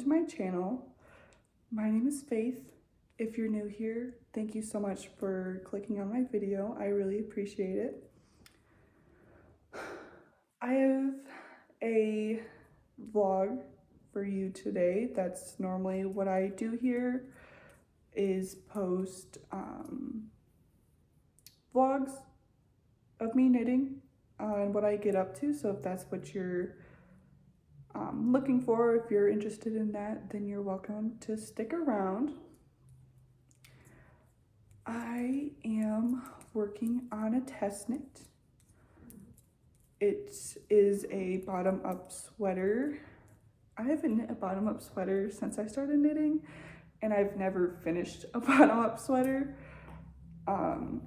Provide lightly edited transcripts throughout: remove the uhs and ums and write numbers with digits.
to my channel. My name is Faith. If you're new here, thank you so much for clicking on my video. I really appreciate it. I have a vlog for you today. That's normally what I do here, is post vlogs of me knitting and what I get up to. So if that's what you're looking for, if you're interested in that, then you're welcome to stick around. I am working on a test knit. It is a bottom-up sweater. I haven't knit a bottom-up sweater since I started knitting, and I've never finished a bottom-up sweater. So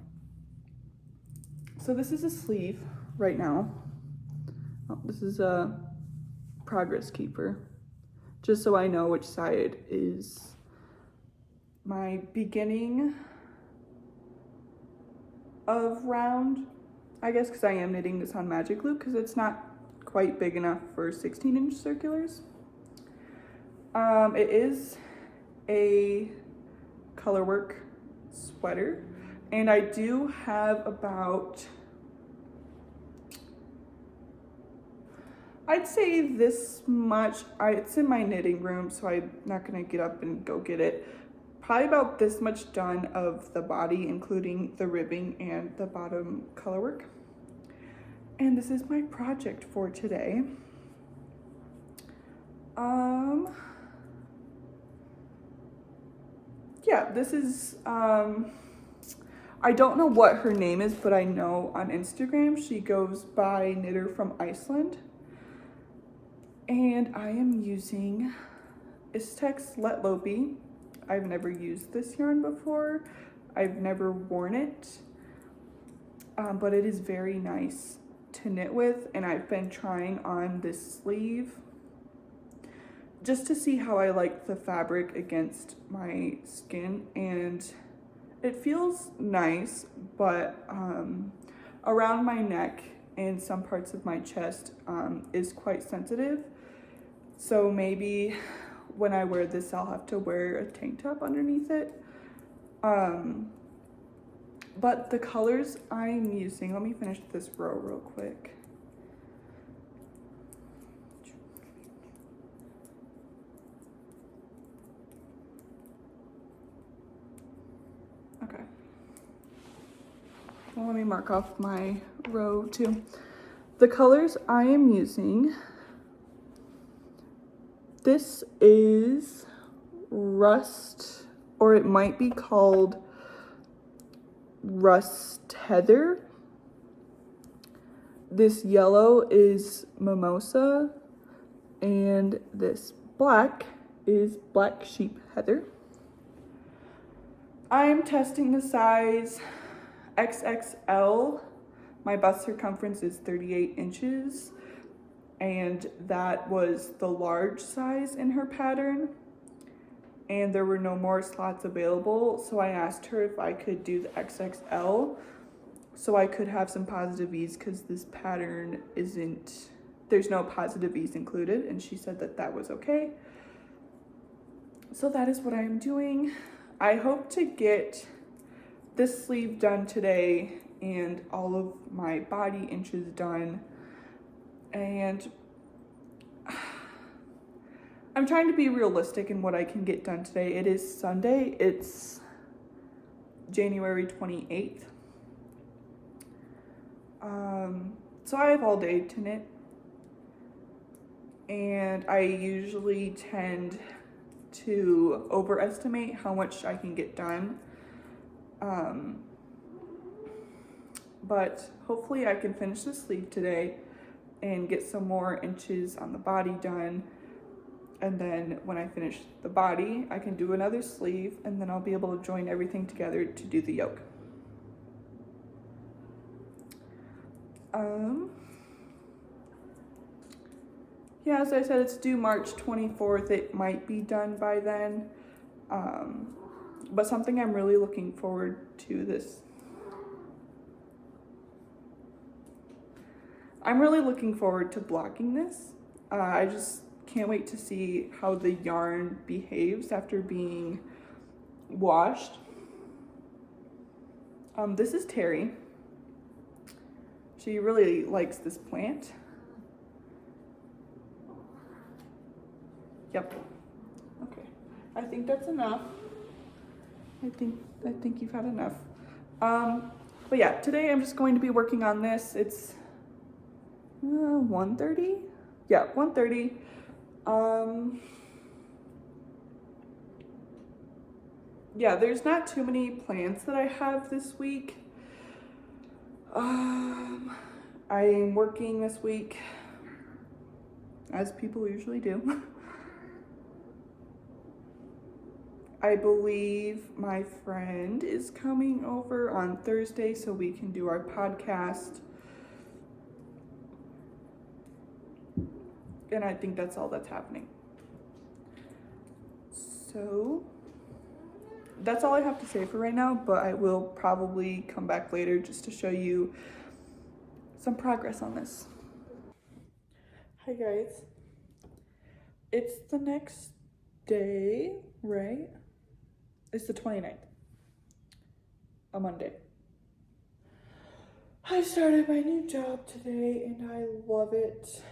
this is a sleeve right now. Oh, this is a progress keeper, just so I know which side is my beginning of round, I guess, because I am knitting this on magic loop because it's not quite big enough for 16-inch circulars. It is a colorwork sweater, and I do have about, I'd say this much. It's in my knitting room, so I'm not gonna get up and go get it. Probably about this much done of the body, including the ribbing and the bottom colorwork. And this is my project for today. Yeah, this is, I don't know what her name is, but I know on Instagram she goes by Knitter from Iceland. And I am using Istex Let Lopi. I've never used this yarn before. I've never worn it, but it is very nice to knit with, and I've been trying on this sleeve just to see how I like the fabric against my skin, and it feels nice, but around my neck and some parts of my chest is quite sensitive. So maybe when I wear this, I'll have to wear a tank top underneath it. But the colors I'm using, let me finish this row real quick. Okay. Well, let me mark off my row too. The colors I am using, this is Rust, or it might be called Rust Heather. This yellow is Mimosa, and this black is Black Sheep Heather. I am testing the size XXL. My bust circumference is 38 inches. And that was the large size in her pattern, and there were no more slots available, so I asked her if I could do the XXL so I could have some positive V's, because this pattern there's no positive V's included, and she said that that was okay. So that is what I am doing. I hope to get this sleeve done today and all of my body inches done. And I'm trying to be realistic in what I can get done today. It is Sunday. It's January 28th. So I have all day to knit. And I usually tend to overestimate how much I can get done. But hopefully I can finish the sleeve today and get some more inches on the body done, and then when I finish the body I can do another sleeve, and then I'll be able to join everything together to do the yoke. Yeah, as I said, it's due March 24th. It might be done by then, but something I'm really looking forward to this. I'm really looking forward to blocking this. I just can't wait to see how the yarn behaves after being washed. This is Terry. She really likes this plant. Yep. Okay. I think that's enough. I think you've had enough. But yeah, today I'm just going to be working on this. It's 1:30. Yeah, 1:30. Yeah, there's not too many plans that I have this week. I'm working this week, as people usually do. I believe my friend is coming over on Thursday so we can do our podcast. And I think that's all that's happening. So that's all I have to say for right now, but I will probably come back later just to show you some progress on this. Hi guys. It's the next day, right? It's the 29th, a Monday. I started my new job today and I love it.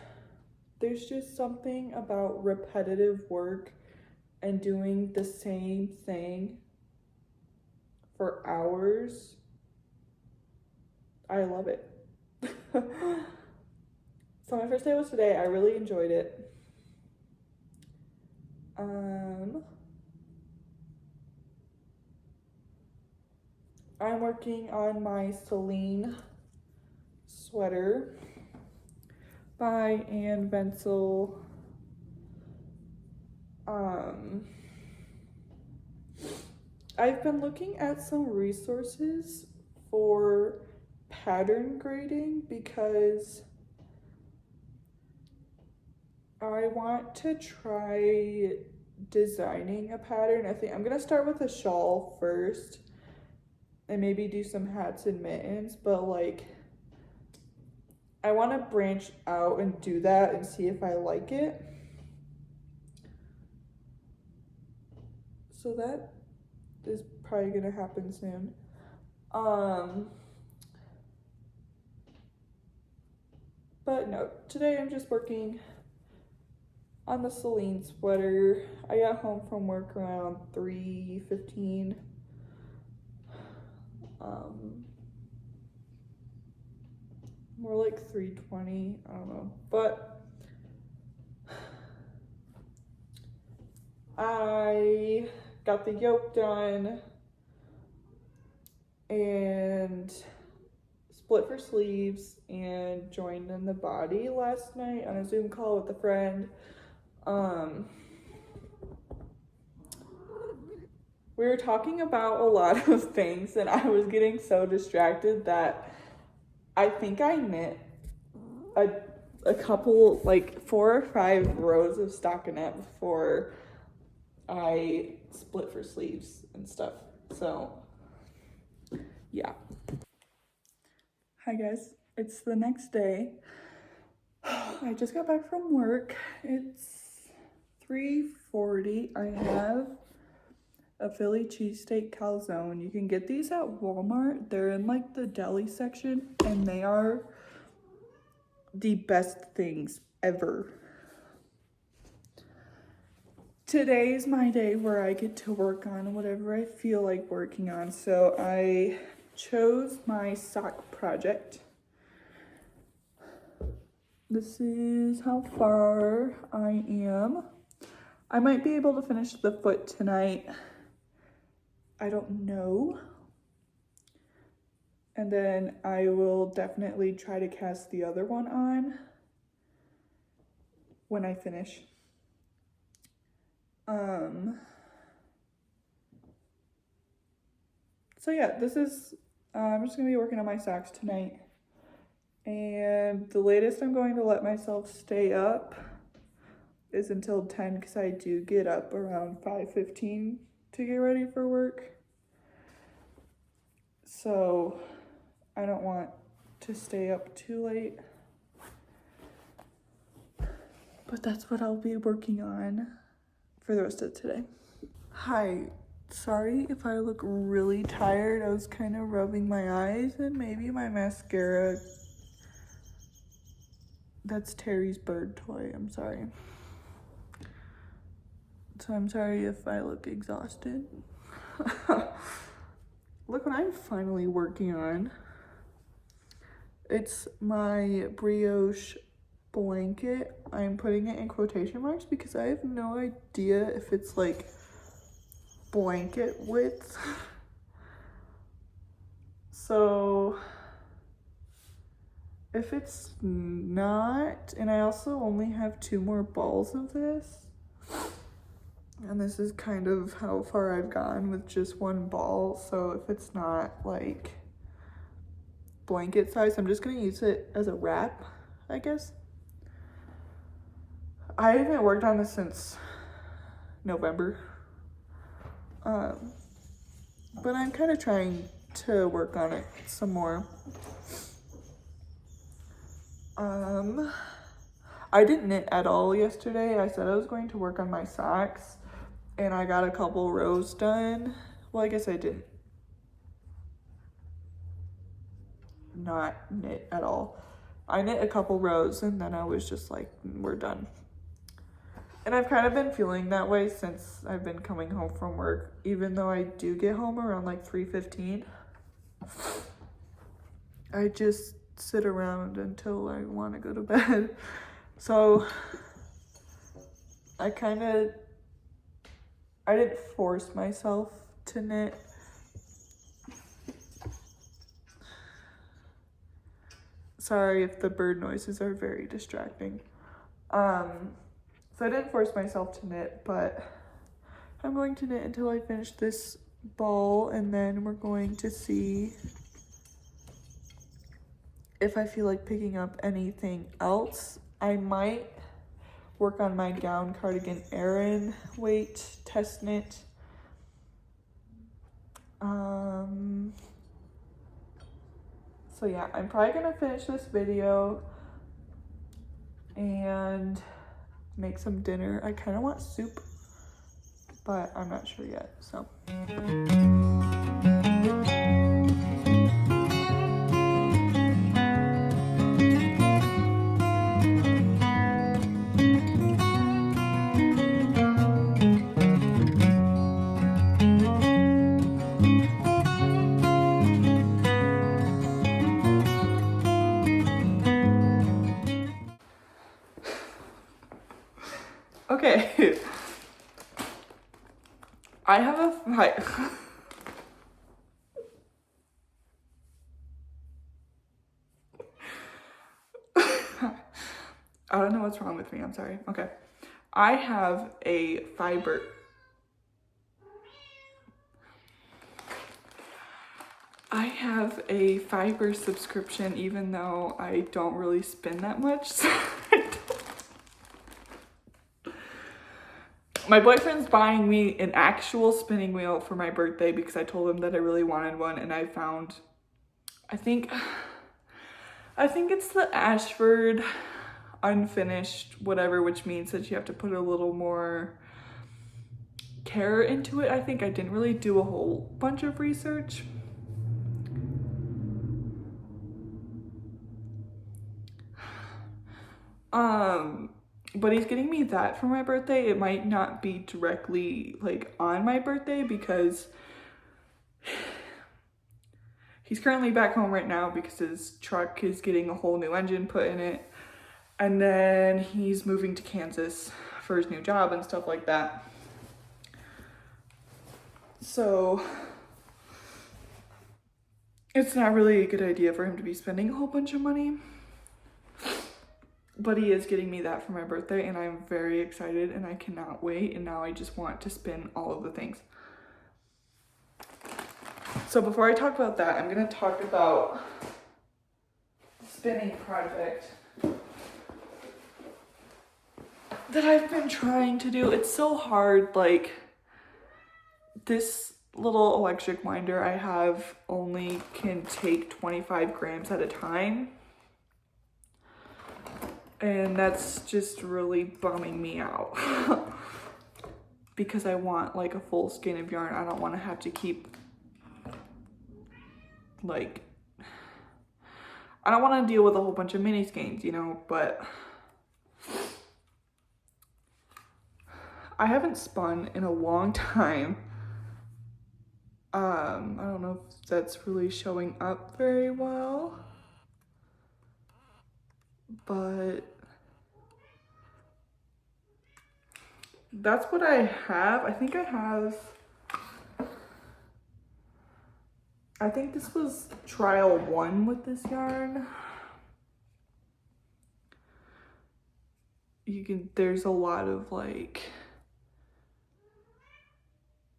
There's just something about repetitive work and doing the same thing for hours. I love it. So my first day was today. I really enjoyed it. I'm working on my Celine sweater by Ann Venzel. I've been looking at some resources for pattern grading because I want to try designing a pattern. I think I'm gonna start with a shawl first and maybe do some hats and mittens, but like I want to branch out and do that and see if I like it. So that is probably gonna happen soon. But no, today I'm just working on the Celine sweater. I got home from work around 3:15. More like 3:20, I don't know. But I got the yoke done and split for sleeves and joined in the body last night on a Zoom call with a friend. We were talking about a lot of things and I was getting so distracted that I think I knit a couple, like 4 or 5 rows of stockinette before I split for sleeves and stuff. So yeah. Hi guys, it's the next day. I just got back from work. It's 3:40. I have a Philly cheesesteak calzone. You can get these at Walmart. They're in like the deli section and they are the best things ever. Today's my day where I get to work on whatever I feel like working on. So I chose my sock project. This is how far I am. I might be able to finish the foot tonight. I don't know. And then I will definitely try to cast the other one on when I finish. So yeah, this is, I'm just gonna be working on my socks tonight. And the latest I'm going to let myself stay up is until 10 because I do get up around 5:15 to get ready for work. So I don't want to stay up too late. But that's what I'll be working on for the rest of today. Hi, sorry if I look really tired. I was kind of rubbing my eyes and maybe my mascara. That's Terry's bird toy, I'm sorry. So I'm sorry if I look exhausted. Look what I'm finally working on. It's my brioche blanket. I'm putting it in quotation marks because I have no idea if it's like blanket width. So if it's not, and I also only have 2 more balls of this, and this is kind of how far I've gone with just 1 ball, so if it's not like blanket size, I'm just gonna use it as a wrap, I guess. I haven't worked on this since November, but I'm kind of trying to work on it some more. I didn't knit at all yesterday. I said I was going to work on my socks, and I got a couple rows done. Well, I guess I didn't not knit at all. I knit a couple rows and then I was just like, we're done. And I've kind of been feeling that way since I've been coming home from work, even though I do get home around like 3:15. I just sit around until I want to go to bed. So I didn't force myself to knit. Sorry if the bird noises are very distracting. So I didn't force myself to knit, but I'm going to knit until I finish this ball, and then we're going to see if I feel like picking up anything else. I might work on my gown cardigan Aran weight test knit. So yeah, I'm probably gonna finish this video and make some dinner. I kind of want soup, but I'm not sure yet, so. Okay. I have a fight. I don't know what's wrong with me, I'm sorry. Okay. I have a fiber subscription, even though I don't really spend that much. So my boyfriend's buying me an actual spinning wheel for my birthday because I told him that I really wanted one, and I found, I think it's the Ashford unfinished whatever, which means that you have to put a little more care into it. I think I didn't really do a whole bunch of research. But he's getting me that for my birthday. It might not be directly like on my birthday because he's currently back home right now because his truck is getting a whole new engine put in it. And then he's moving to Kansas for his new job and stuff like that. So it's not really a good idea for him to be spending a whole bunch of money. But he is getting me that for my birthday, and I'm very excited and I cannot wait. And now I just want to spin all of the things. So before I talk about that, I'm going to talk about the spinning project that I've been trying to do. It's so hard. Like, this little electric winder I have only can take 25 grams at a time. And that's just really bumming me out because I want like a full skein of yarn. I don't want to have to keep like, I don't want to deal with a whole bunch of mini skeins, you know, but I haven't spun in a long time. I don't know if that's really showing up very well, but that's what I have. I think this was trial 1 with this yarn. There's a lot of like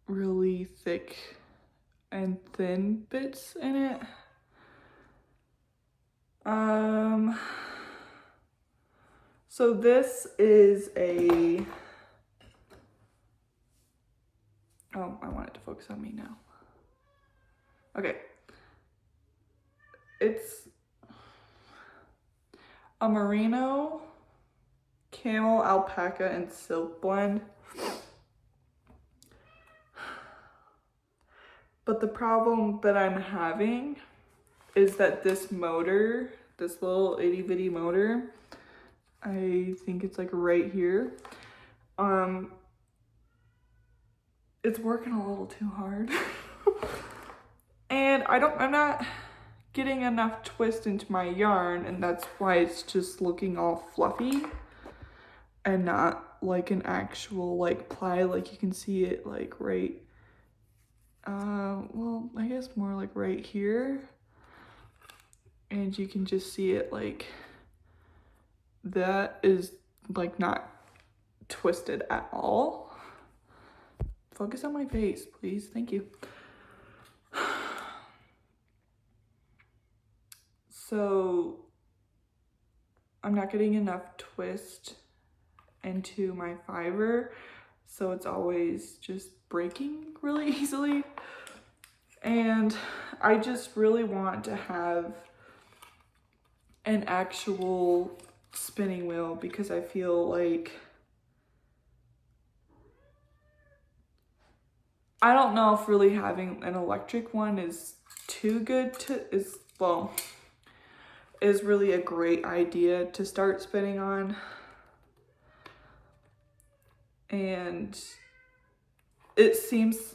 really thick and thin bits in it. So this is oh, I want it to focus on me now. Okay. It's a merino, camel, alpaca, and silk blend. But the problem that I'm having is that this motor, this little itty bitty motor, I think it's like right here, it's working a little too hard. And I'm not getting enough twist into my yarn, and that's why it's just looking all fluffy and not like an actual like ply. Like you can see it like right, well, I guess more like right here. And you can just see it like that is like not twisted at all. Focus on my face, please. Thank you. So I'm not getting enough twist into my fiber, so it's always just breaking really easily. And I just really want to have an actual spinning wheel because I feel like, I don't know if really having an electric one is too good is really a great idea to start spinning on. And it seems,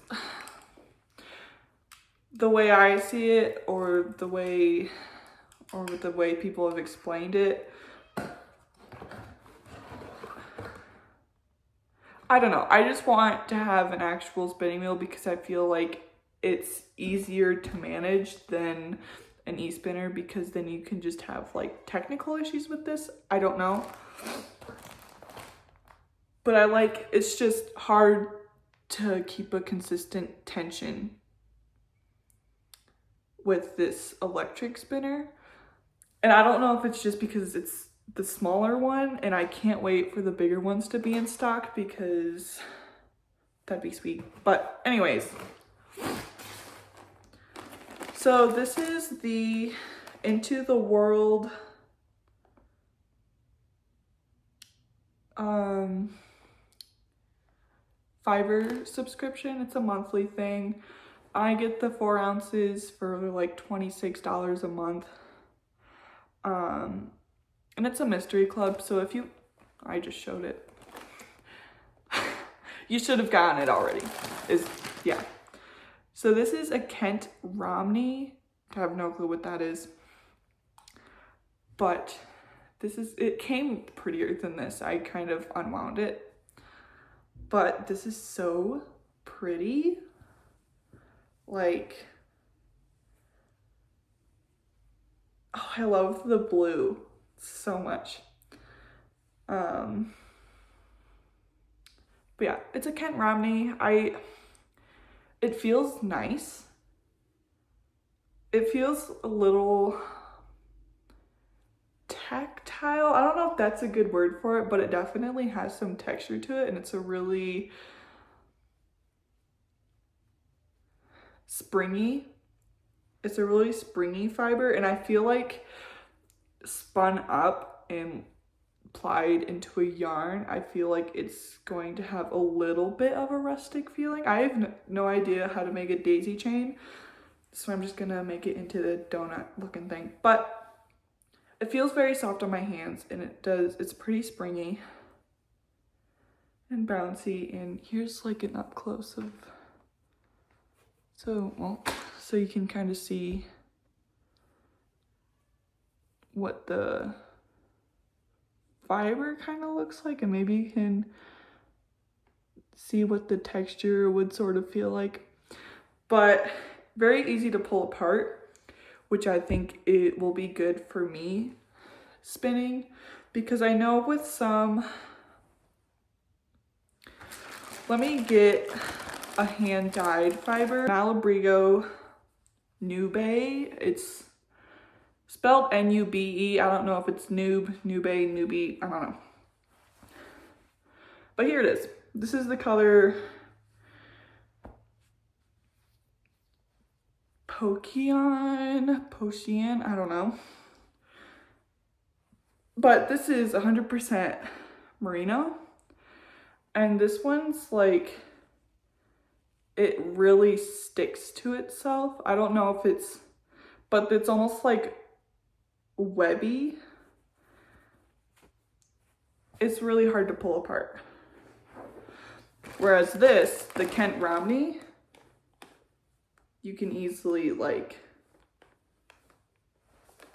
the way I see it, or the way people have explained it, I don't know. I just want to have an actual spinning wheel because I feel like it's easier to manage than an e-spinner, because then you can just have like technical issues with this. I don't know. But it's just hard to keep a consistent tension with this electric spinner. And I don't know if it's just because it's the smaller one, and I can't wait for the bigger ones to be in stock because that'd be sweet. But anyways, so this is the Into the World fiber subscription. It's a monthly thing. I get the 4 ounces for like $26 a month. And it's a mystery club, so if I just showed it. You should have gotten it already. Yeah. So this is a Kent Romney. I have no clue what that is. But it came prettier than this. I kind of unwound it. But this is so pretty. Like, oh, I love the blue so much. But yeah, it's a Kent Romney. It feels nice. It feels a little tactile. I don't know if that's a good word for it, but it definitely has some texture to it, and it's a really springy. It's a really springy fiber, and I feel like spun up and applied into a yarn, I feel like it's going to have a little bit of a rustic feeling. I have no idea how to make a daisy chain, so I'm just gonna make it into the donut looking thing. But it feels very soft on my hands, and it's pretty springy and bouncy. And here's like an up close of, so you can kind of see what the fiber kind of looks like, and maybe you can see what the texture would sort of feel like. But very easy to pull apart, which I think it will be good for me spinning, because I know with some, let me get a hand dyed fiber, Malabrigo Nube. It's spelled N-U-B-E. I don't know if it's Nube, Nubie, I don't know. But here it is. This is the color Pocean, I don't know. But this is 100% merino. And this one's like, it really sticks to itself. I don't know if it's, but it's almost like webby. It's really hard to pull apart. Whereas this, the Kent Romney, you can easily like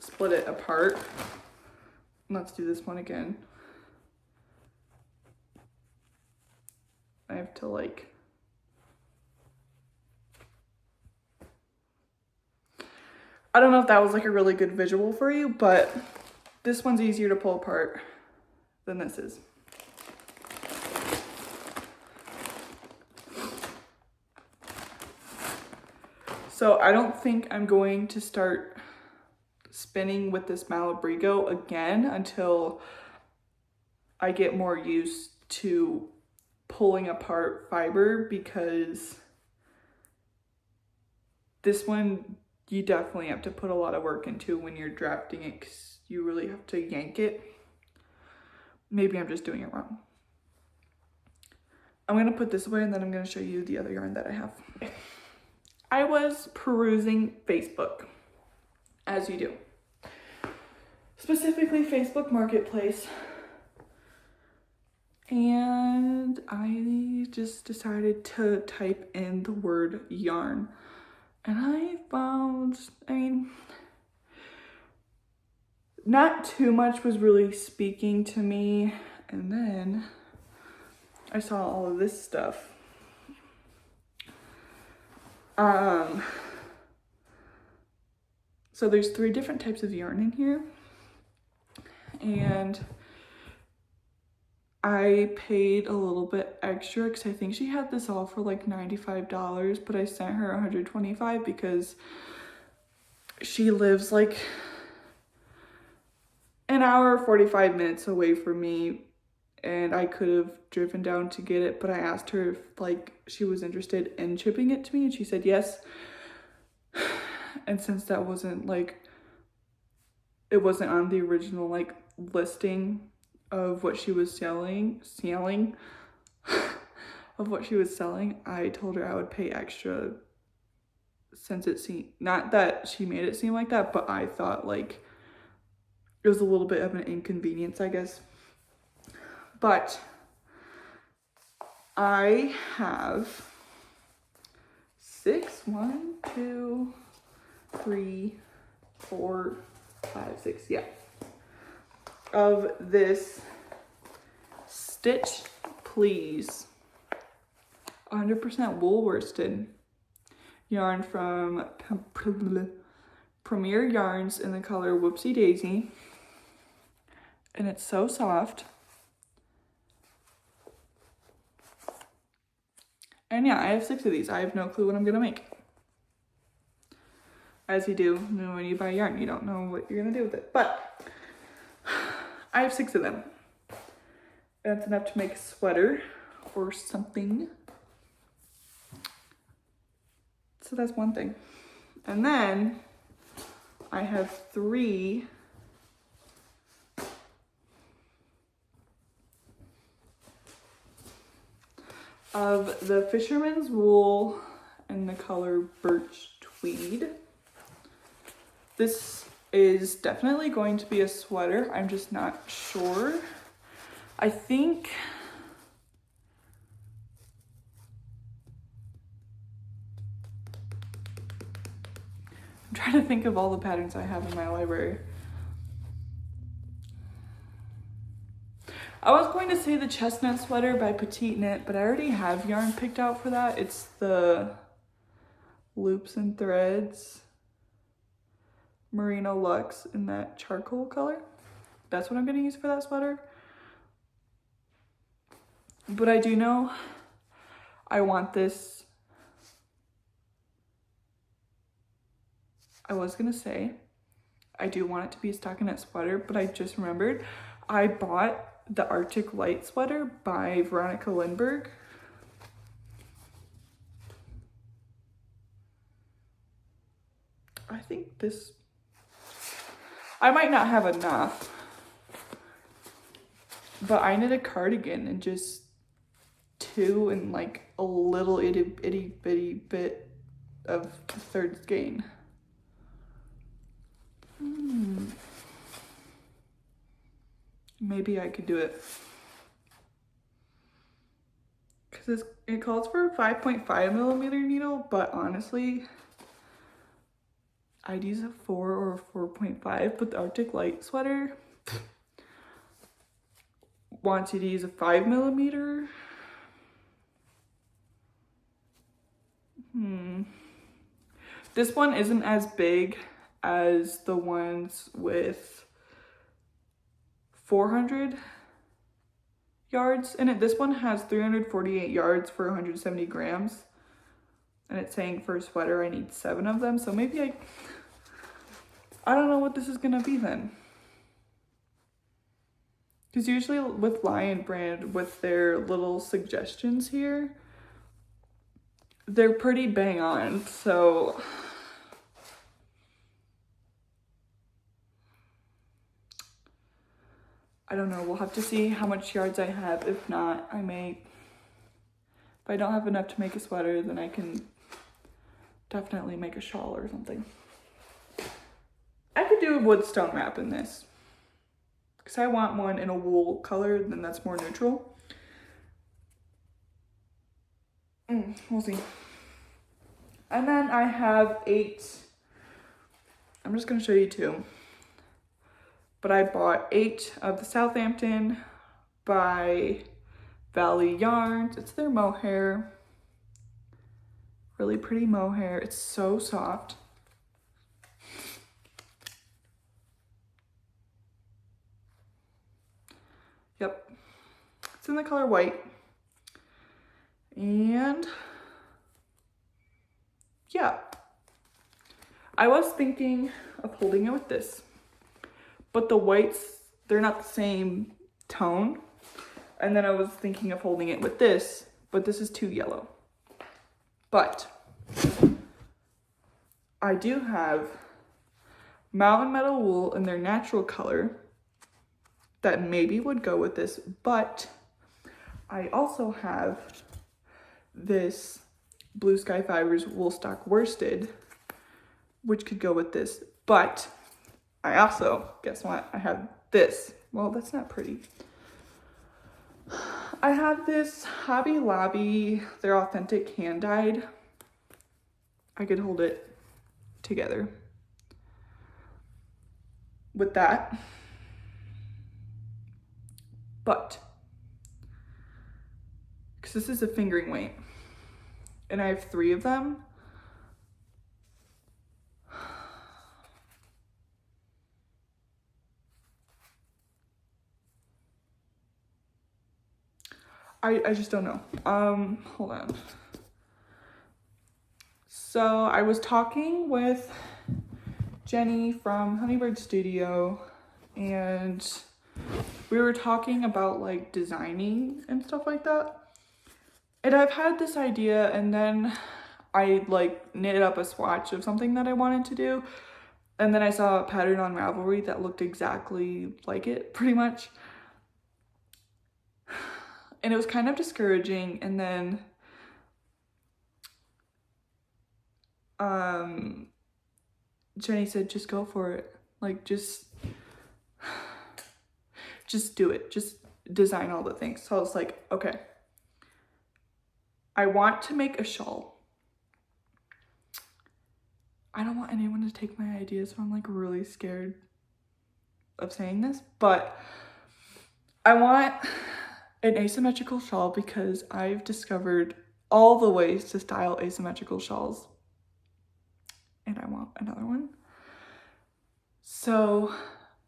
split it apart. Let's do this one again. I have to like, I don't know if that was like a really good visual for you, but this one's easier to pull apart than this is. So I don't think I'm going to start spinning with this Malabrigo again until I get more used to pulling apart fiber, because this one you definitely have to put a lot of work into when you're drafting it, because you really have to yank it. Maybe I'm just doing it wrong. I'm gonna put this away and then I'm gonna show you the other yarn that I have. I was perusing Facebook, as you do. Specifically Facebook Marketplace. And I just decided to type in the word yarn. And I found, I mean, not too much was really speaking to me. And then I saw all of this stuff. So there's 3 different types of yarn in here. And I paid a little bit extra because I think she had this all for like $95, but I sent her $125 because she lives like an hour, 45 minutes away from me, and I could have driven down to get it, but I asked her if like she was interested in shipping it to me, and she said yes. And since that wasn't like, it wasn't on the original like listing of what she was selling, of what she was selling, I told her I would pay extra, since it seemed, not that she made it seem like that, but I thought like it was a little bit of an inconvenience, I guess. But I have 6, 1, 2, 3, 4, 5, 6, yeah, of this Stitch Please 100% wool worsted yarn from Premier Yarns in the color Whoopsie Daisy, and it's so soft. And yeah, I have 6 of these. I have no clue what I'm gonna make. As you do, when you buy yarn, you don't know what you're gonna do with it. But I have 6 of them. That's enough to make a sweater or something. So that's one thing. And then I have 3 of the fisherman's wool in the color birch tweed. This is definitely going to be a sweater. I'm just not sure. I think I'm trying to think of all the patterns I have in my library. I was going to say the chestnut sweater by Petite Knit, but I already have yarn picked out for that. It's the loops and threads Merino Luxe in that charcoal color. That's what I'm going to use for that sweater. But I do know I want this. I was going to say I do want it to be a stockinette sweater, but I just remembered I bought the Arctic Light sweater by Veronica Lindbergh. I think this, I might not have enough, but I knit a cardigan in just 2 and like a little itty bitty bit of third skein. Maybe I could do it. Because it calls for a 5.5mm needle, but honestly, I'd use a 4 or a 4.5, but the Arctic Light sweater wants you to use a 5mm. This one isn't as big as the ones with 400 yards in it. This one has 348 yards for 170 grams. And it's saying for a sweater I need 7 of them. So maybe I don't know what this is gonna be then. Because usually with Lion Brand, with their little suggestions here, they're pretty bang on. So I don't know, we'll have to see how much yards I have. If not, if I don't have enough to make a sweater, then I can definitely make a shawl or something. I could do a wood stone wrap in this, because I want one in a wool color, then that's more neutral. We'll see. And then I have 8, I'm just gonna show you 2. But I bought 8 of the Southampton by Valley Yarns. It's their mohair. Really pretty mohair. It's so soft. Yep. It's in the color white. And yeah. I was thinking of holding it with this. But the whites, they're not the same tone. And then I was thinking of holding it with this, but this is too yellow. But I do have Mountain Meadow wool in their natural color that maybe would go with this, but I also have this Blue Sky Fibers Woolstock worsted, which could go with this, but I also, guess what? I have this. Well, that's not pretty. I have this Hobby Lobby, they're authentic hand dyed. I could hold it together with that. But, because this is a fingering weight, and I have 3 of them. I just don't know. Hold on. So I was talking with Jenny from Honeybird Studio, and we were talking about like designing and stuff like that. And I've had this idea, and then I like knit up a swatch of something that I wanted to do. And then I saw a pattern on Ravelry that looked exactly like it, pretty much. And it was kind of discouraging. And then Jenny said, just go for it. Like, just do it. Just design all the things. So I was like, okay, I want to make a shawl. I don't want anyone to take my ideas, so I'm like really scared of saying this, but I want an asymmetrical shawl because I've discovered all the ways to style asymmetrical shawls, and I want another one. So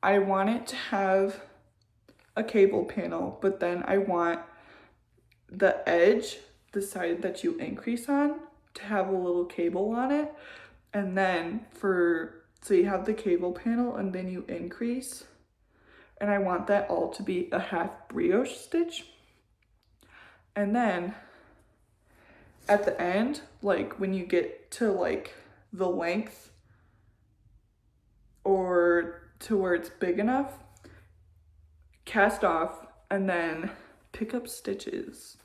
I want it to have a cable panel, but then I want the edge, the side that you increase on, to have a little cable on it. And then so you have the cable panel and then you increase. And I want that all to be a half brioche stitch. And then at the end, like when you get to like the length or to where it's big enough, cast off and then pick up stitches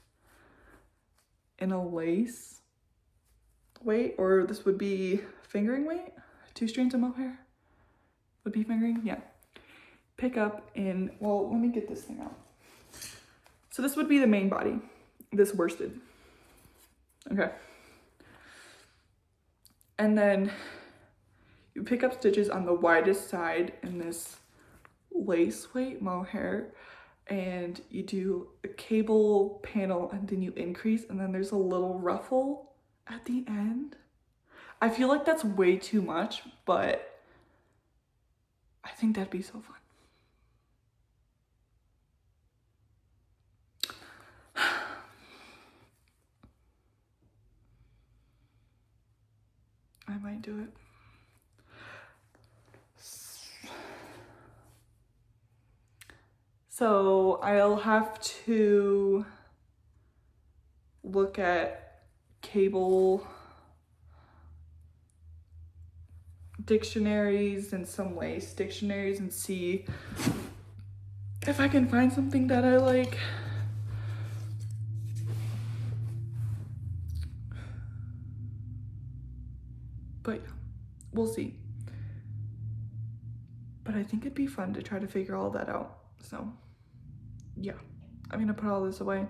in a lace weight, or this would be fingering weight. 2 strands of mohair would be fingering, yeah. Pick up in, well, let me get this thing out. So this would be the main body, this worsted. Okay. And then you pick up stitches on the widest side in this lace weight mohair, and you do a cable panel and then you increase, and then there's a little ruffle at the end. I feel like that's way too much, but I think that'd be so fun. I might do it. So I'll have to look at cable dictionaries and some lace dictionaries and see if I can find something that I like. But yeah, we'll see. But I think it'd be fun to try to figure all that out. So yeah, I'm gonna put all this away.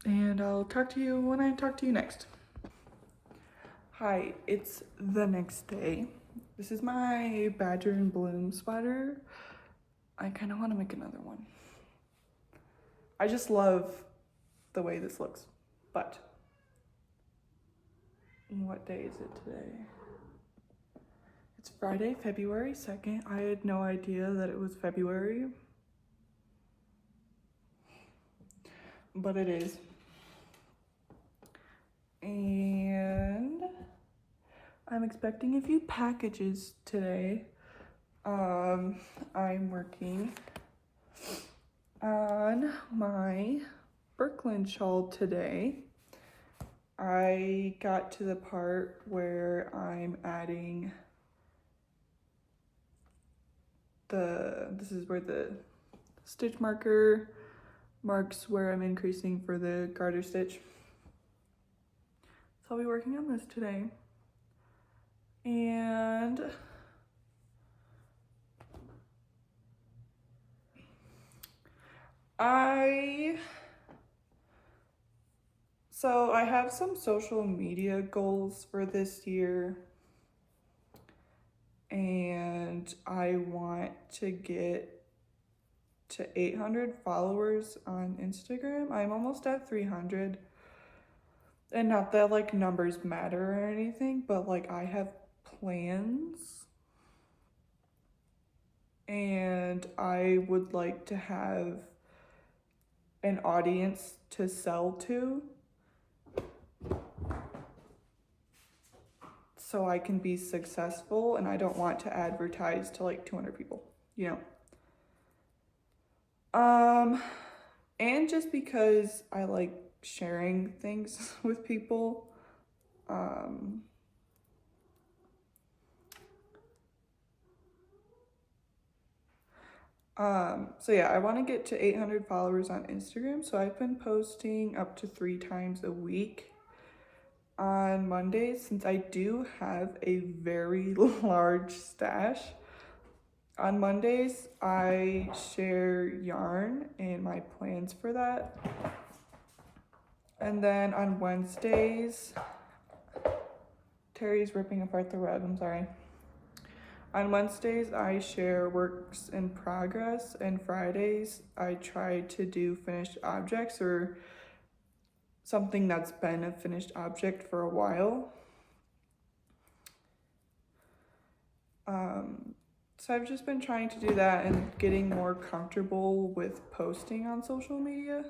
And I'll talk to you when I talk to you next. Hi, it's the next day. This is my Badger and Bloom sweater. I kind of want to make another one. I just love the way this looks. But what day is it today? It's Friday, February 2nd. I had no idea that it was February. But it is. And I'm expecting a few packages today. I'm working on my Birkeland shawl today. I got to the part where I'm adding this is where the stitch marker marks where I'm increasing for the garter stitch. So I'll be working on this today. And I have some social media goals for this year, and I want to get to 800 followers on Instagram. I'm almost at 300, and not that like numbers matter or anything, but like I have plans, and I would like to have an audience to sell to so I can be successful, and I don't want to advertise to like 200 people, you know. And just because I like sharing things with people. So yeah, I want to get to 800 followers on Instagram. So I've been posting up to 3 times a week on Mondays, since I do have a very large stash. On Mondays, I share yarn and my plans for that. And then on Wednesdays, Terry's ripping apart the rug, I'm sorry. On Wednesdays, I share works in progress, and Fridays, I try to do finished objects or something that's been a finished object for a while. So I've just been trying to do that and getting more comfortable with posting on social media,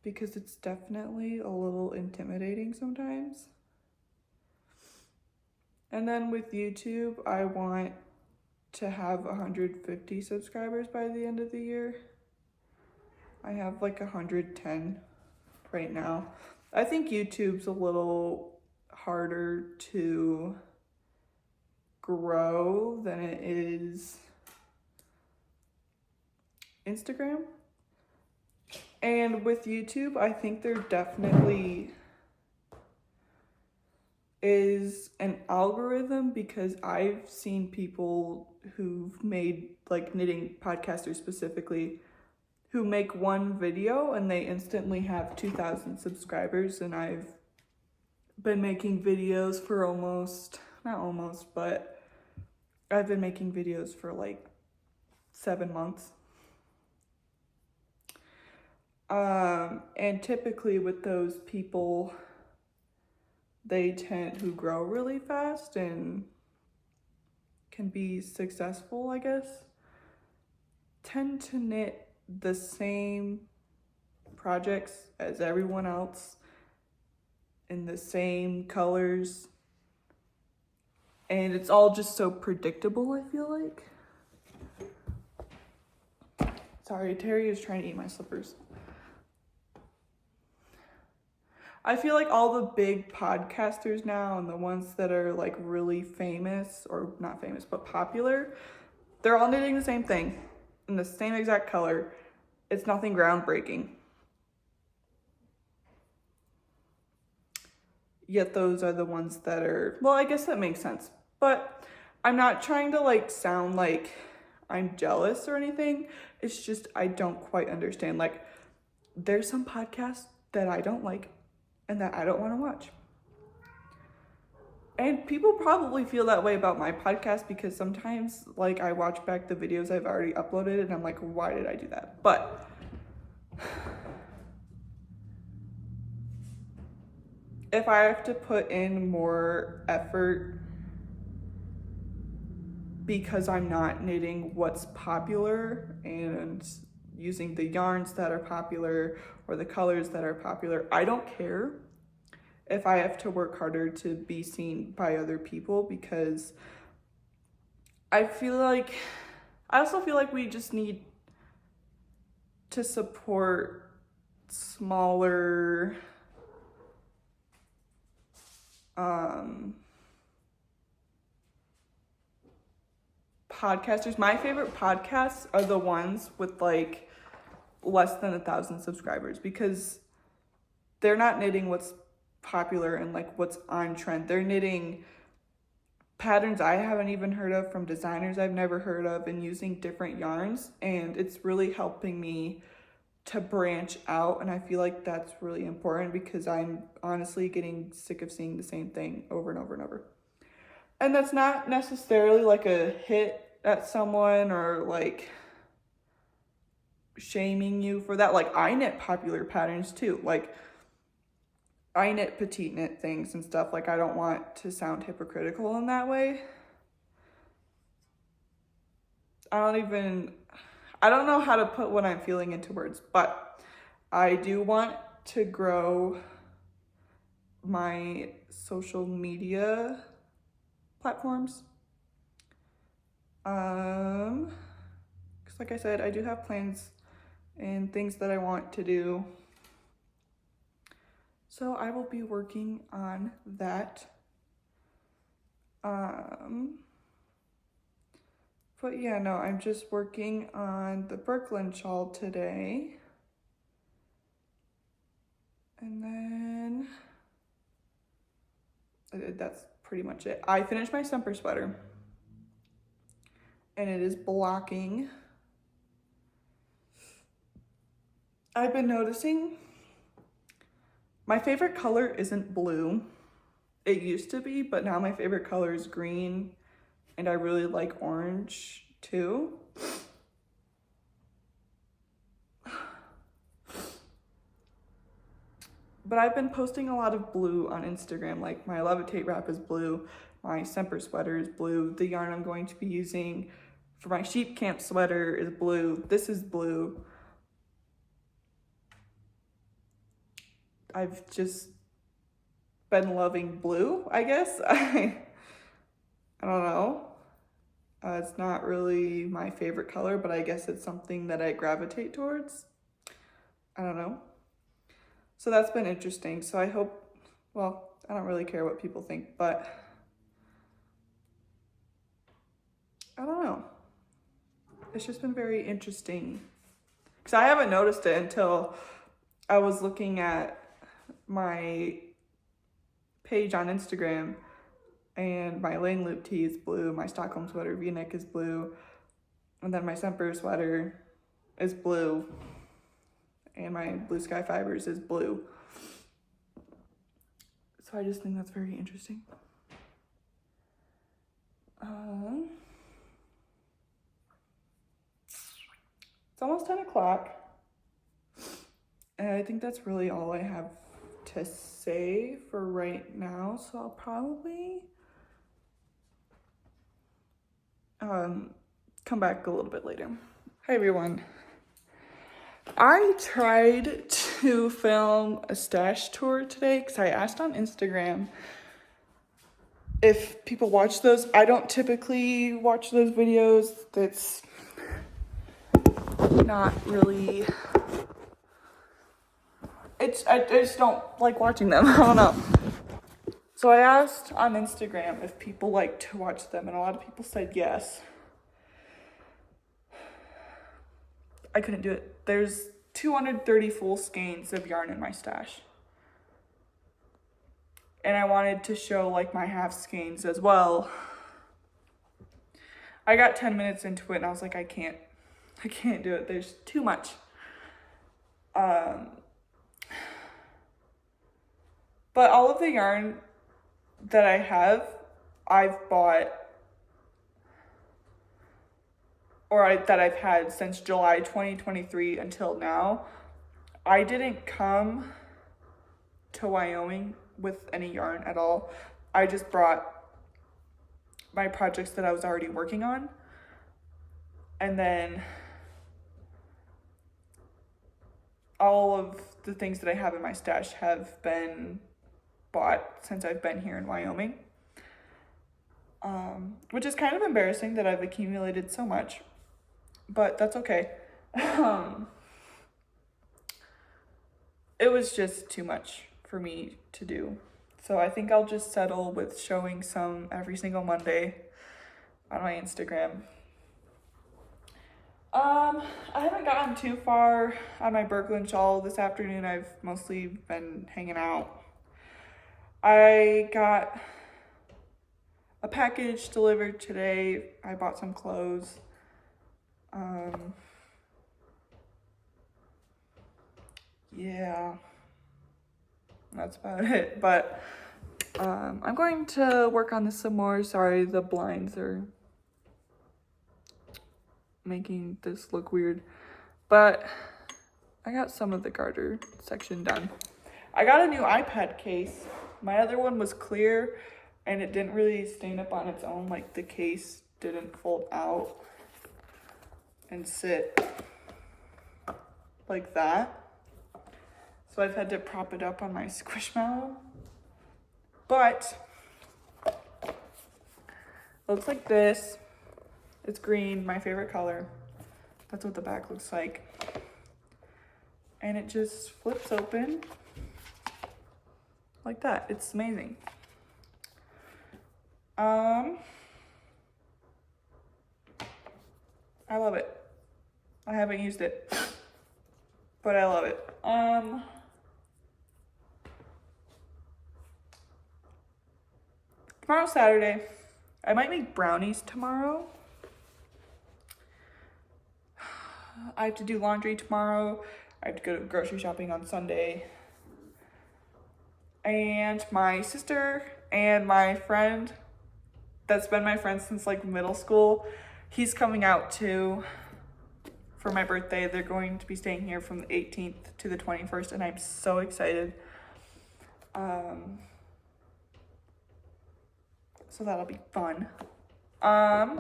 because it's definitely a little intimidating sometimes. And then with YouTube, I want to have 150 subscribers by the end of the year. I have like 110 right now. I think YouTube's a little harder to grow than it is Instagram. And with YouTube, I think there definitely is an algorithm, because I've seen people who've made, like knitting podcasters specifically, who make one video and they instantly have 2,000 subscribers. And I've been making videos for but I've been making videos for like 7 months. And typically with those people, who grow really fast and can be successful, I guess, tend to knit the same projects as everyone else in the same colors. And it's all just so predictable, I feel like. Sorry, Terry is trying to eat my slippers. I feel like all the big podcasters now, and the ones that are like really famous, or not famous, but popular, they're all knitting the same thing in the same exact color. It's nothing groundbreaking. Yet those are the ones that are, well, I guess that makes sense. But I'm not trying to like sound like I'm jealous or anything. It's just I don't quite understand. Like, there's some podcasts that I don't like and that I don't want to watch. And people probably feel that way about my podcast, because sometimes like I watch back the videos I've already uploaded and I'm like, why did I do that? But if I have to put in more effort because I'm not knitting what's popular and using the yarns that are popular or the colors that are popular, I don't care if I have to work harder to be seen by other people, because I also feel like we just need to support smaller podcasters. My favorite podcasts are the ones with like less than 1,000 subscribers, because they're not knitting what's popular and like what's on trend. They're knitting patterns I haven't even heard of from designers I've never heard of, and using different yarns, and it's really helping me to branch out. And I feel like that's really important, because I'm honestly getting sick of seeing the same thing over and over and over. And that's not necessarily like a hit at someone or like shaming you for that. Like, I knit popular patterns too. Like, I knit petite knit things and stuff. Like, I don't want to sound hypocritical in that way. I don't know how to put what I'm feeling into words, but I do want to grow my social media platforms. Because like I said, I do have plans and things that I want to do. So I will be working on that. But yeah, no, I'm just working on the Brooklyn shawl today. And then that's pretty much it. I finished my semper sweater. And it is blocking. I've been noticing my favorite color isn't blue. It used to be, but now my favorite color is green. And I really like orange too. But I've been posting a lot of blue on Instagram, like my Levitate wrap is blue, my semper sweater is blue, the yarn I'm going to be using for my sheep camp sweater is blue, this is blue. I've just been loving blue, I guess. I don't know. It's not really my favorite color, but I guess it's something that I gravitate towards. I don't know. So that's been interesting. So I hope, well, I don't really care what people think, but I don't know. It's just been very interesting. Because I haven't noticed it until I was looking at my page on Instagram, and my lane loop tee is blue, my Stockholm sweater v-neck is blue, and then my semper sweater is blue, and my blue sky fibers is blue. So I just think that's very interesting. It's almost 10 o'clock. And I think that's really all I have to say for right now. So I'll probably come back a little bit later. Hi everyone. I tried to film a stash tour today because I asked on Instagram if people watch those. I don't typically watch those videos. That's not really, I just don't like watching them. I don't know. So I asked on Instagram if people like to watch them, and a lot of people said yes. I couldn't do it. There's 230 full skeins of yarn in my stash. And I wanted to show like my half skeins as well. I got 10 minutes into it and I was like, I can't do it. There's too much. But all of the yarn that I have, I've bought, or that I've had since July 2023 until now. I didn't come to Wyoming with any yarn at all. I just brought my projects that I was already working on. And then all of the things that I have in my stash have been bought since I've been here in Wyoming. Which is kind of embarrassing that I've accumulated so much, but that's okay. It was just too much for me to do. So I think I'll just settle with showing some every single Monday on my Instagram. I haven't gotten too far on my Brooklyn shawl this afternoon. I've mostly been hanging out. I got a package delivered today. I bought some clothes. Yeah, that's about it. But I'm going to work on this some more. Sorry, the blinds are making this look weird. But I got some of the garter section done. I got a new iPad case. My other one was clear and it didn't really stand up on its own. Like the case didn't fold out and sit like that. So I've had to prop it up on my Squishmallow. But it looks like this. It's green, my favorite color. That's what the back looks like. And it just flips open like that. It's amazing. I love it. I haven't used it, but I love it. Tomorrow's Saturday. I might make brownies tomorrow. I have to do laundry tomorrow. I have to go grocery shopping on Sunday. And my sister and my friend that's been my friend since like middle school, he's coming out too for my birthday. They're going to be staying here from the 18th to the 21st, and I'm so excited. So that'll be fun. Yeah,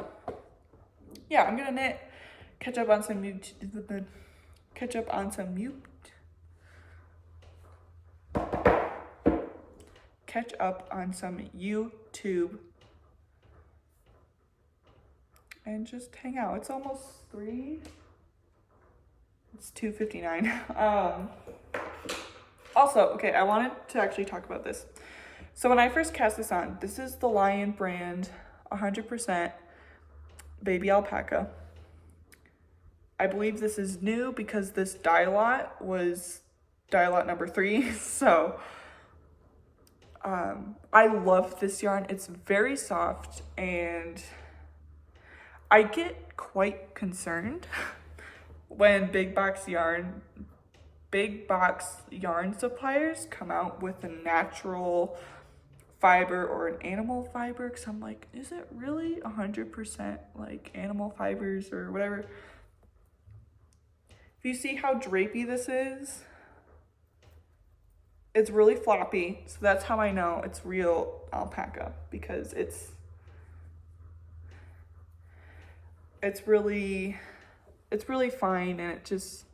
I'm gonna knit, catch up on some YouTube. And just hang out. It's almost 3. It's 2:59. Also, okay, I wanted to actually talk about this. So when I first cast this on, this is the Lion brand 100% baby alpaca. I believe this is new because this dye lot was dye lot number 3. So I love this yarn. It's very soft, and I get quite concerned when big box yarn suppliers come out with a natural fiber or an animal fiber, because I'm like, is it really 100% like animal fibers or whatever? If you see how drapey this is, it's really floppy, so that's how I know it's real alpaca, because it's really fine, and it's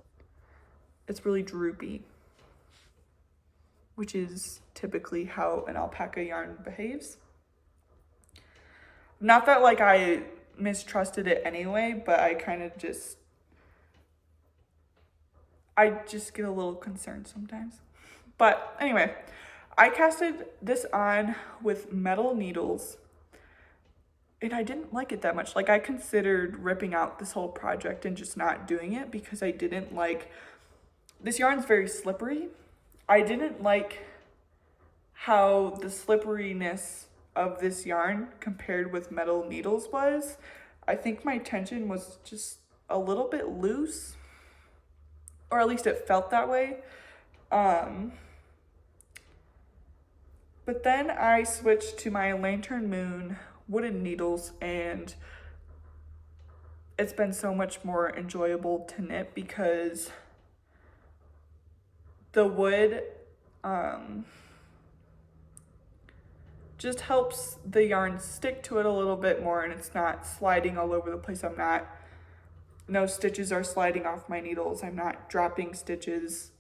really droopy, which is typically how an alpaca yarn behaves. Not that like I mistrusted it anyway, but I just get a little concerned sometimes. But anyway, I casted this on with metal needles, and I didn't like it that much. Like, I considered ripping out this whole project and just not doing it because I didn't like, this yarn's very slippery. I didn't like how the slipperiness of this yarn compared with metal needles was. I think my tension was just a little bit loose, or at least it felt that way. But then I switched to my Lantern Moon wooden needles, and it's been so much more enjoyable to knit because the wood just helps the yarn stick to it a little bit more, and it's not sliding all over the place. No stitches are sliding off my needles. I'm not dropping stitches.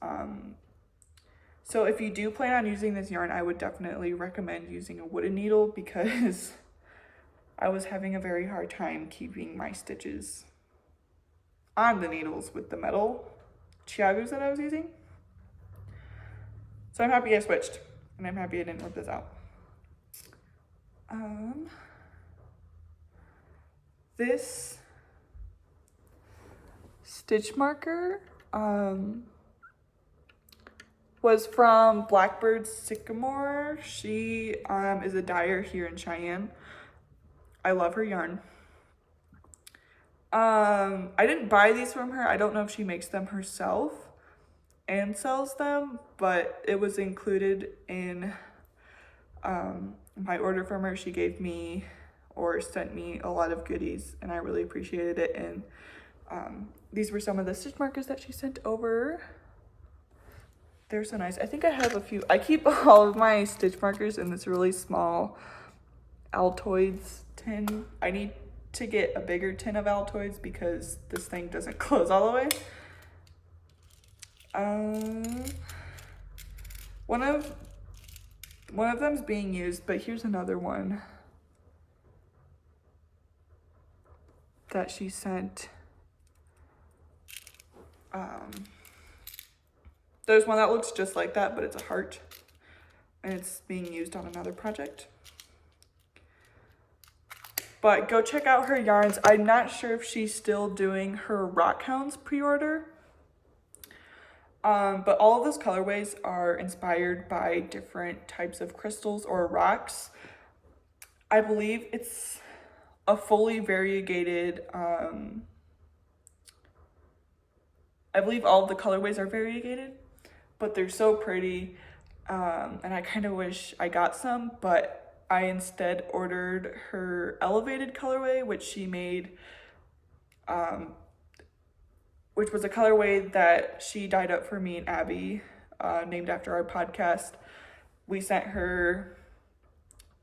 So if you do plan on using this yarn, I would definitely recommend using a wooden needle, because I was having a very hard time keeping my stitches on the needles with the metal chiagos that I was using. So I'm happy I switched, and I'm happy I didn't rip this out. This stitch marker was from Blackbird Sycamore. She is a dyer here in Cheyenne. I love her yarn. I didn't buy these from her. I don't know if she makes them herself and sells them, but it was included in my order from her. She gave me or sent me a lot of goodies, and I really appreciated it. And these were some of the stitch markers that she sent over. They're so nice. I think I have a few. I keep all of my stitch markers in this really small Altoids tin. I need to get a bigger tin of Altoids because this thing doesn't close all the way. One of them's being used, but here's another one that she sent. There's one that looks just like that, but it's a heart, and it's being used on another project. But go check out her yarns. I'm not sure if she's still doing her Rock Hounds pre-order. But all of those colorways are inspired by different types of crystals or rocks. I believe it's a fully variegated, I believe all of the colorways are variegated, but they're so pretty. And I kind of wish I got some, but I instead ordered her elevated colorway, which she made, which was a colorway that she dyed up for me and Abby, named after our podcast. We sent her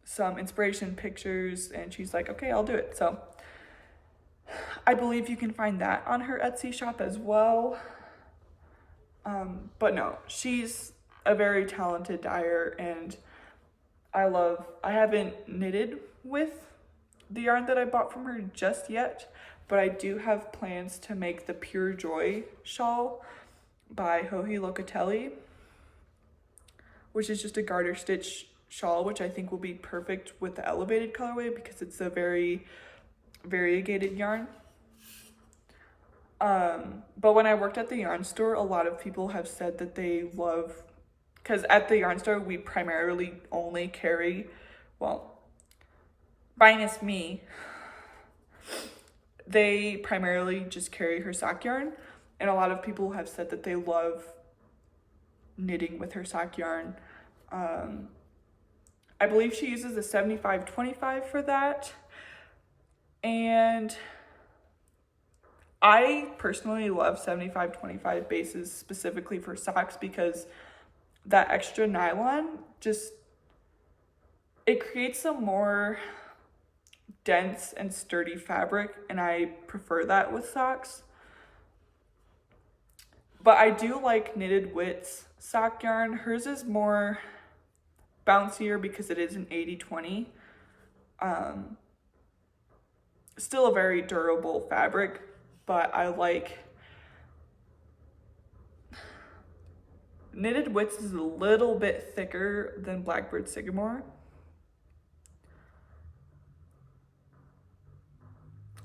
some inspiration pictures and she's like, okay, I'll do it. So I believe you can find that on her Etsy shop as well. But no, she's a very talented dyer, and I haven't knitted with the yarn that I bought from her just yet, but I do have plans to make the Pure Joy shawl by Joji Locatelli, which is just a garter stitch shawl, which I think will be perfect with the elevated colorway because it's a very variegated yarn. But when I worked at the yarn store, a lot of people have said that they love, because at the yarn store we primarily only carry, well, minus me, they primarily just carry her sock yarn, and a lot of people have said that they love knitting with her sock yarn. I believe she uses a 75-25 for that, and I personally love 75-25 bases specifically for socks because that extra nylon it creates a more dense and sturdy fabric, and I prefer that with socks. But I do like Knitted Wit's sock yarn. Hers is more bouncier because it is an 80-20. Still a very durable fabric, but I like Knitted Wits is a little bit thicker than Blackbird Sycamore.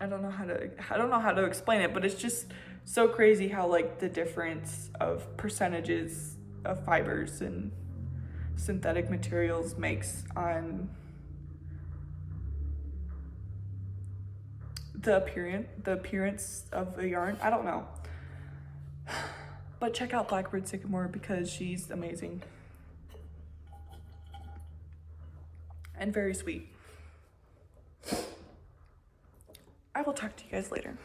I don't know how to explain it, but it's just so crazy how like the difference of percentages of fibers and synthetic materials makes on the appearance of a yarn. I don't know. But check out Blackbird Sycamore because she's amazing and very sweet. I will talk to you guys later.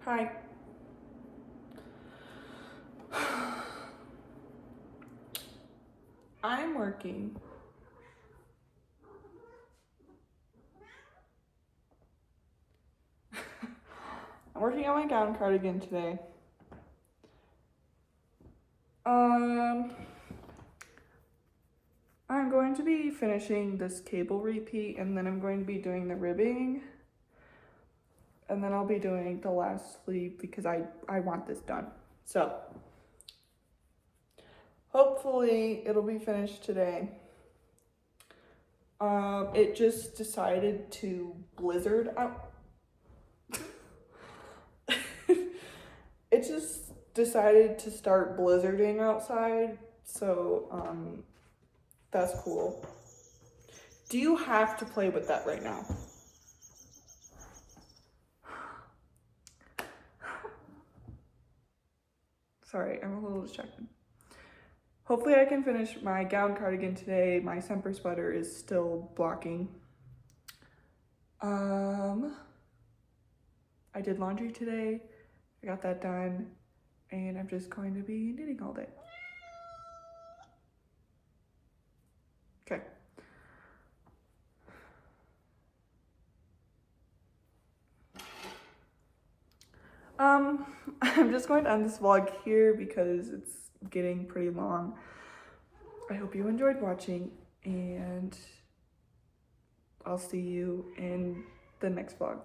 Hi. I'm working. I'm working on my gown cardigan today. I'm going to be finishing this cable repeat, and then I'm going to be doing the ribbing, and then I'll be doing the last sleeve because I want this done. So hopefully it'll be finished today. It just decided to blizzard out. It just decided to start blizzarding outside, so that's cool. Do you have to play with that right now? Sorry, I'm a little distracted. Hopefully I can finish my gown cardigan today. My semper sweater is still blocking. I did laundry today. I got that done, and I'm just going to be knitting all day. Okay. I'm just going to end this vlog here because it's getting pretty long. I hope you enjoyed watching, and I'll see you in the next vlog.